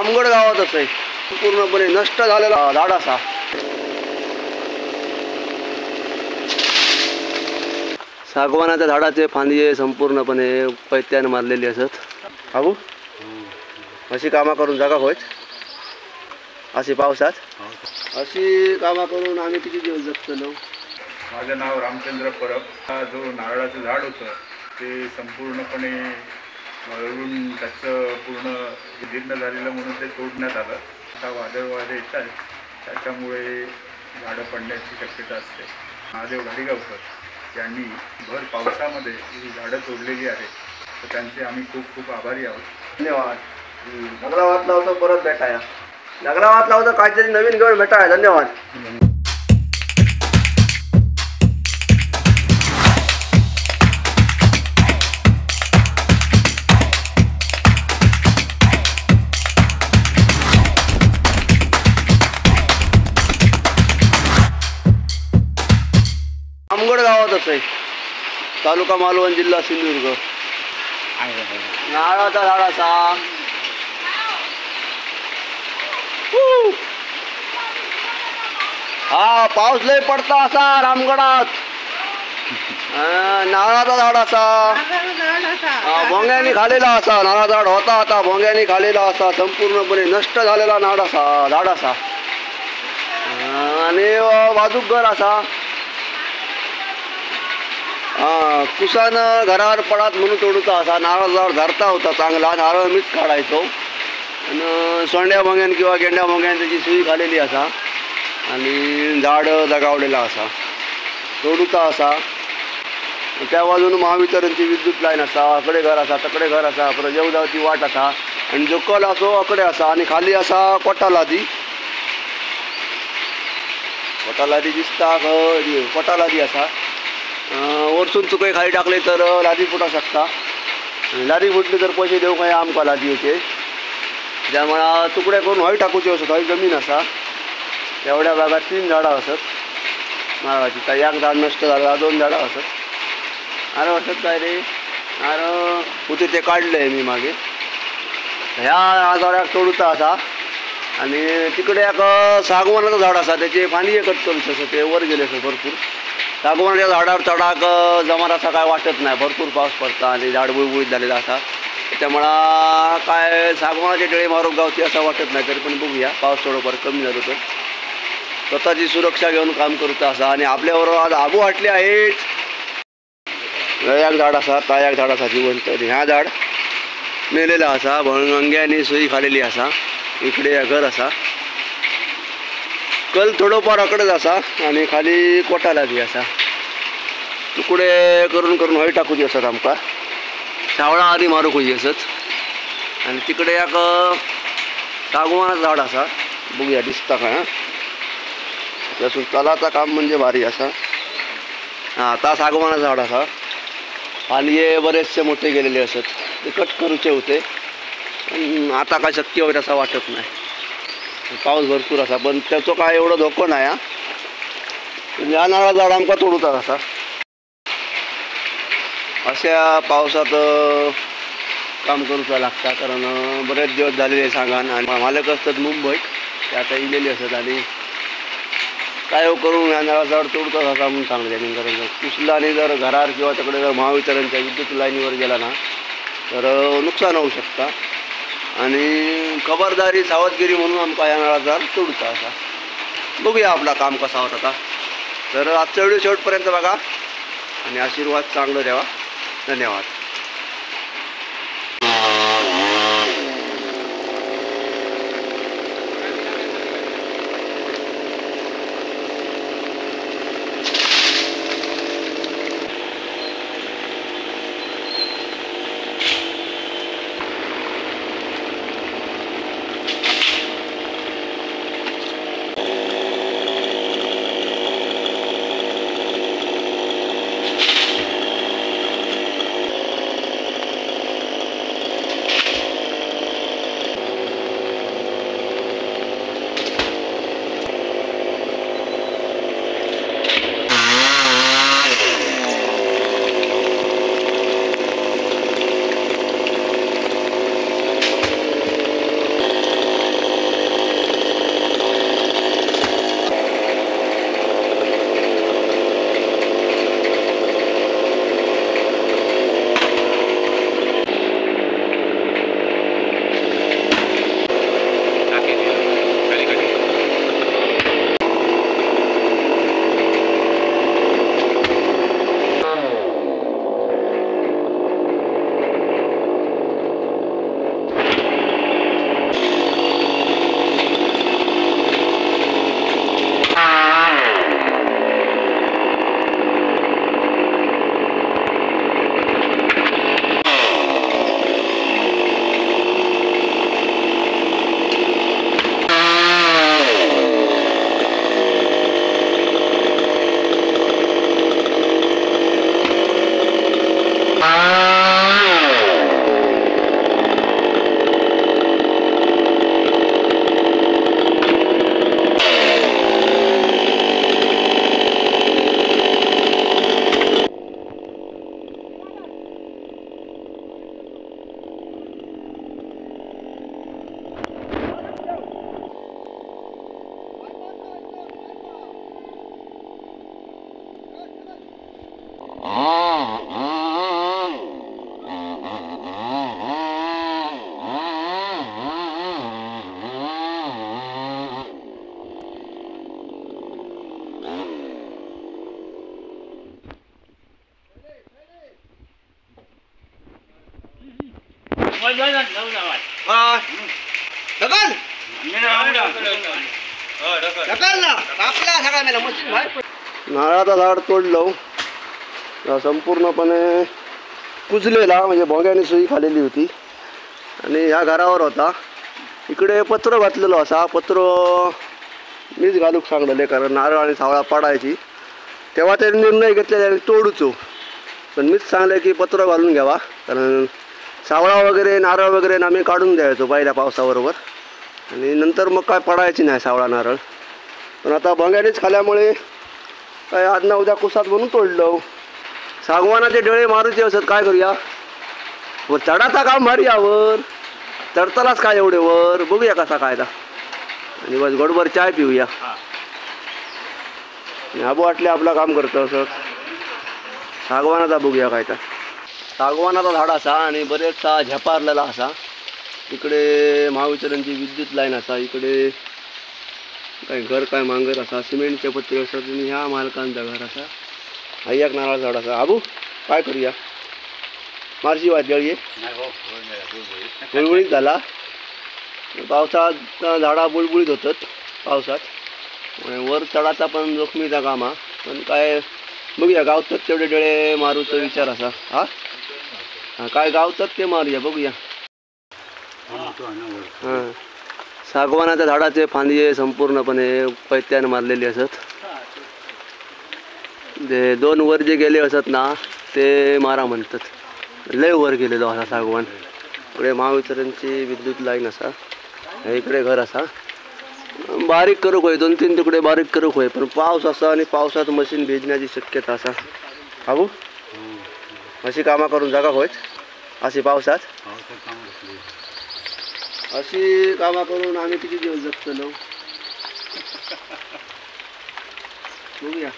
रामगड गावातच आहे. पूर्णपणे नष्ट झालेला झाड असा. सागवानाच्या झाडाचे फांदी संपूर्णपणे पैत्याने मारलेली असत. भाऊ अशी कामा करून जागा होय, अशी पावसात अशी कामा करून आम्ही किती दिवस जगतलो. माझं नाव रामचंद्र परब. हा जो नारळाचं झाड होतं ते संपूर्णपणे मळून त्याचं पूर्ण जीर्ण झालेलं म्हणून ते तोडण्यात आलं. आता वादळ येत आहे, त्याच्यामुळे झाडं पडण्याची शक्यता असते. महादेव घाडीगावकर यांनी भर पावसामध्ये ही झाडं तोडलेली आहेत, तर त्यांचे आम्ही खूप खूप आभारी आहोत. धन्यवाद. नगरावातला होतं परत भेटाया. नगरावातला होतं काहीतरी नवीन घेऊन भेटाया. धन्यवाद. रामगड गावातच आहे, तालुका मालवण, जिल्हा सिंधुदुर्ग. नारळाचा झाड असा. हा पाऊस लय पडता असा रामगडात. नारळाचा झाड असा. भोंग्याने खालेला असा. नारळाचा झाड होता, आता भोंग्याने खालेला असा. संपूर्णपणे नष्ट झालेला झाड असा. आणि वाजूक घर असा. कुसानं घरावर पडात म्हणून तोडूचा असा. नारळ झाड धरता होता चांगला. नारळ मीच काढायचो आणि सोंड्या भोंग्यान किंवा गेंड्या भोंग्यान त्याची सुई खालेली असा आणि झाड जगावलेला असा. तोडूचा असा. त्या बाजून महावितरणची विद्युत लाईन असा. अकडे घर असा, तकडे घर असा. परत जेवजावची वाट असा आणि जो कल असो अकडे असा. आणि खाली असा कोटालादी दिसता. कोटालादी असा. वरसून तुका खाली टाकले तर लादी फुटा शकता. लादी फुटली तर पैसे देऊ काय आमका लादी होते. त्यामुळे तुकडे करून हय टाकूचे असत. हय जमीन असा. एवढ्या भागात 3 झाडं असत नारळाची. तर एक झाड नष्ट झालं, 2 झाडं असत. अरे असत काय रे. अरे होते ते काढलं आहे मी मागे. ह्या झाडाक तोडूचा असा. आणि तिकडे एक सागवानाचं झाड असा. त्याचे फांदी कट करू शकतो. ते वर गेले असत भरपूर. सागवानाच्या झाडावर चढाक जमार असा काय वाटत नाही. भरपूर पाऊस पडता आणि झाड बुळबुळीत झालेला असा. त्यामुळं काय सागवानाचे डळे मारून गावते असं वाटत नाही. तरी पण बघूया, पाऊस थोडंफार कमी झालं तर स्वतःची सुरक्षा घेऊन काम करूचा असा. आणि आपल्याबरोबर आज आबू वाटले आहेत. एक झाड असा, ता एक झाड असा जिवंत. ह्या झाड मेलेला असा. भंग्याने सुई खालेली असा. इकडे घर असा. कल थोडंफार अकडेच असा आणि खाली कोटाला बी असा. तुकडे करून करून हय टाकूची असत आमका. सावळा आधी मारूक होई असत. आणि तिकडे एक सागवानाचं झाड असा. बघूया दिसता काय. त्यासून तलाचा काम म्हणजे भारी असा. आता सागवानाचं झाड असा. फांदये बरेचसे मोठे गेलेले असत. ते कट करूचे होते पण आता काय शक्य होईल असं वाटत नाही. पाऊस भरपूर असा. पण त्याचं काय एवढं धोको नाही. या नारळाचं झाड आमका तोडूचा असा. अशा पावसात काम करूचा लागता. कारण बरेच दिवस झालेले सांगान. आणि मालक असतात मुंबईत, ते आता इलेले असतात. आणि काय करून या नारळाचं झाड तोडूचाच असा म्हणून सांगले. कारण कुसला आणि जर घरावर किंवा तिकडे जर महावितरणच्या विद्युत लाईनीवर गेला ना तर नुकसान होऊ शकता. आणि खबरदारी सावधगिरी म्हणून आमका या नारळाचं झाड तोडूचा असा. बघूया आपला काम कसा होता आता. तर आजचा व्हिडिओ शेवटपर्यंत बघा आणि आशीर्वाद चांगलं द्यावा. धन्यवाद. नारळाचा झाड तोडलं संपूर्णपणे कुजलेला, म्हणजे भोंग्याने सुई खालेली होती आणि ह्या घरावर होता. इकडे पत्र घातलेलं असा, पत्र मीच घालूक सांगलेले कारण नारळ आणि सावळा पाडायची. तेव्हा ते निर्णय घेतलेला तोडूचो, पण मीच सांगले की पत्र घालून घ्यावा कारण सावळा वगैरे नारळ वगैरे आम्ही काढून द्यायचो पहिल्या पावसाबरोबर आणि नंतर मग काय पडायची नाही सावळा नारळ. पण आता भोंग्यानेच खाल्यामुळे काय आज ना उद्या कुसात म्हणून तोडलं. सागवानाचे डळे मारूचे असत, काय करूया? वर चढाचा काम भारी यावर चढतालाच काय एवढे वर बघूया कसा कायदा आणि बस गोडभर चाय पिऊया. आबू वाटले आपलं काम करतं असं. सागवानाचा बघूया काय तर. सागवानाचा झाड असा आणि बरेचसा झपारलेला असा. इकडे महावितरणची विद्युत लाईन असा, इकडे काय घर काय मांगर असा, सिमेंटचे पत्रे असतात आणि ह्या मालकांचा घर असा. हा एक नारळ झाड असा. आबू काय करूया? मारशी वाजळी बुळबुळीत झाला. पावसात झाडा बुळबुळीत होतात पावसात, वर चढाचा पण जोखमीचा काम हा. पण काय बघूया, गावतात तेवढे डळे मारूचा विचार असा. हा काय गावतात ते मारूया बघूया. हां सागवानाच्या झाडाचे फांदये संपूर्णपणे पैत्यानं मारलेली असत. ते दोन वर जे गेले असत ना ते मारा म्हणतात. लय वर गेलेलो असा सागवान. इकडे महावितरणची विद्युत लाईन असा, इकडे घर असा. बारीक करूक होय, 2-3 तुकडे बारीक करूक होय, पण पाऊस असा आणि पावसात मशीन भिजण्याची शक्यता असा. अबू अशी कामं करून जागा होय अशी पावसात अशी कामं करून आम्ही किती दिवस जगतलो बघूया.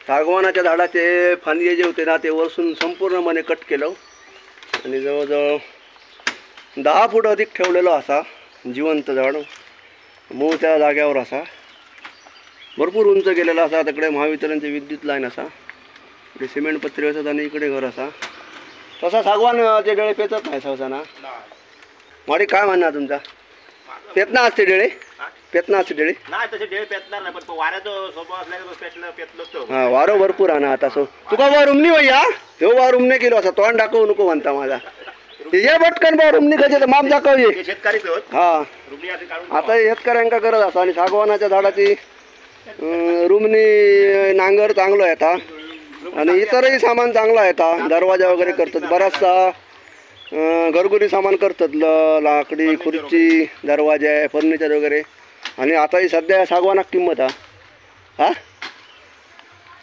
सागवानाच्या झाडाचे फांदे जे होते ना ते वरसून संपूर्णपणे कट केलं आणि जवळजवळ 10 फूट अधिक ठेवलेलं असा जिवंत झाड. मूळ त्या जाग्यावर असा भरपूर उंच गेलेला असा. तिकडे महावितरणची विद्युत लाईन असा, इकडे सिमेंट पत्रे असतात आणि इकडे घर असा. तसा सागवानचे डळे पेचत नाही सहसा ना. माडी काय म्हणणार तुमचा? पेतना असते डेळे? पेतना असते डेळे? नाही तसे डेळे पेतणार नाही, पण वाऱ्याचं स्वभाव असल्याने पेतलो. हा वारो भरपूर आहे ना आता. सो तुका बा रुमनी भैया हो बा रुमने केलो असा तोंड दाखवू नको म्हणता माझा. ये पटकन बा रुमनी कधी तर माप दाखव ये. शेतकरीच हा आता शेतकऱ्यांका गरज असा आणि सागवानाच्या झाडाची रुमनी नांगर चांगलं आहे आता आणि इतरही सामान चांगलं आहे आता. दरवाजा वगैरे करतात, बराचसा घरगुती सामान करतात, लाकडी खुर्ची दरवाजा फर्निचर वगैरे. आणि आताही सध्या सागवानाक किंमत हा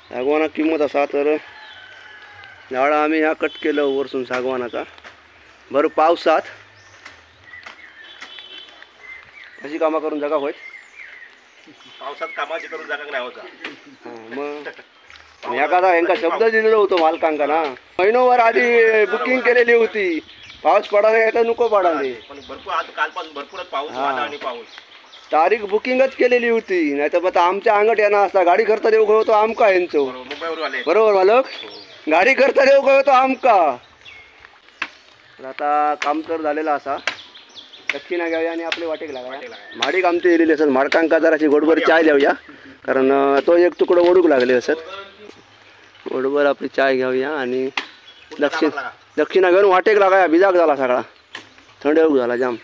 सागवानाक किंमत असा. तर झाडं आम्ही ह्या कट केलं वरसून सागवानाचा भर पावसात. अशी कामं करून जगा होय. पावसात कामाची करून जागा नाही होता. मग एखादा यांका शब्द दिलेलो होतो मालकांका ना, महिनोभर आधी बुकिंग केलेली होती पाऊस पडाले काय तर नको पडाले. पण भरपूर आता कालपासून भरपूरच पाऊस हा. वादळ आणि पाऊस. तारीख बुकिंगच केलेली होती, नाही तर आता आमच्या अंगठ येणार असता. गाडी करता देऊ होतो आमका यांचो. बरोबर, मुंबईवरून आले. बरोबर मालक, गाडी करता देऊ होतो आमका. तर आता काम तर झालेलं असा. दक्षिणा घेऊया आणि आपले वाटेक लागा. माडीक आमचे येलेले असत. माडकांका जराशी गोडभर चाय देऊया, कारण तो एक तुकडं ओढूक लागले असत. गोडभर आपली चाय घेऊया आणि दक्षिणा घेऊन वाटेक लागाया. भिजाक झाला सगळा, थंड झाला जाम.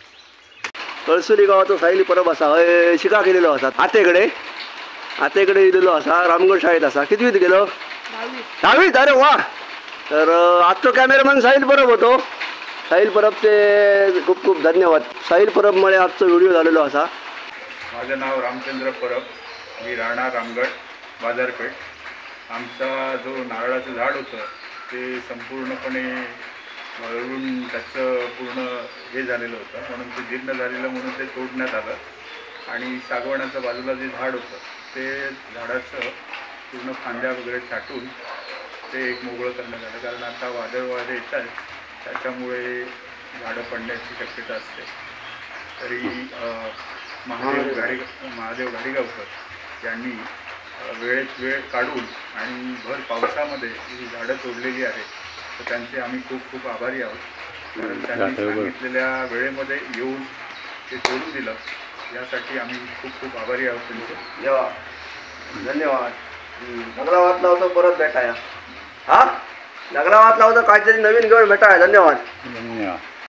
कळसुली गावातो सायली परब असा हय शिका केलेलो असा. आतेकडे येलेलो असा. रामगड शाळेत असा. कितवीत गेलो? 10वीत. अरे वा. तर आजचो कॅमेरामॅन साहिल परब होतो. साहिल परबचे खूप खूप धन्यवाद. साहिल परबमुळे आजचा व्हिडिओ झालेलो असा. माझं नाव रामचंद्र परब, मी राहणार रामगड बाजारपेठ. आमचा जो नारळाचं झाड होतं ते संपूर्णपणे मळून त्याचं पूर्ण हे झालेलं होतं, म्हणून ते जीर्ण झालेलं म्हणून ते तोडण्यात आलं. आणि सागवानाचं बाजूला जे झाड होतं ते झाडाचं पूर्ण फांद्या वगैरे छाटून ते एक मोकळं करण्यात आलं, कारण आता वादळ येत आहे त्याच्यामुळे झाडं पडण्याची शक्यता असते. तरी महादेव घाडीगावकर यांनी वेळेत वेळ काढून आणि भर पावसामध्ये ही झाडं तोडलेली आहेत, तर त्यांचे आम्ही खूप खूप आभारी आहोत. कारण त्यांनी सांगितलेल्या वेळेमध्ये येऊन ते तोडून दिलं, यासाठी आम्ही खूप खूप आभारी आहोत त्यांचे. धन्यवाद. नगरा वाचला होता परत भेटाया. हा, नगरा वाचला होता काहीतरी नवीन घेऊन भेटाया. धन्यवाद.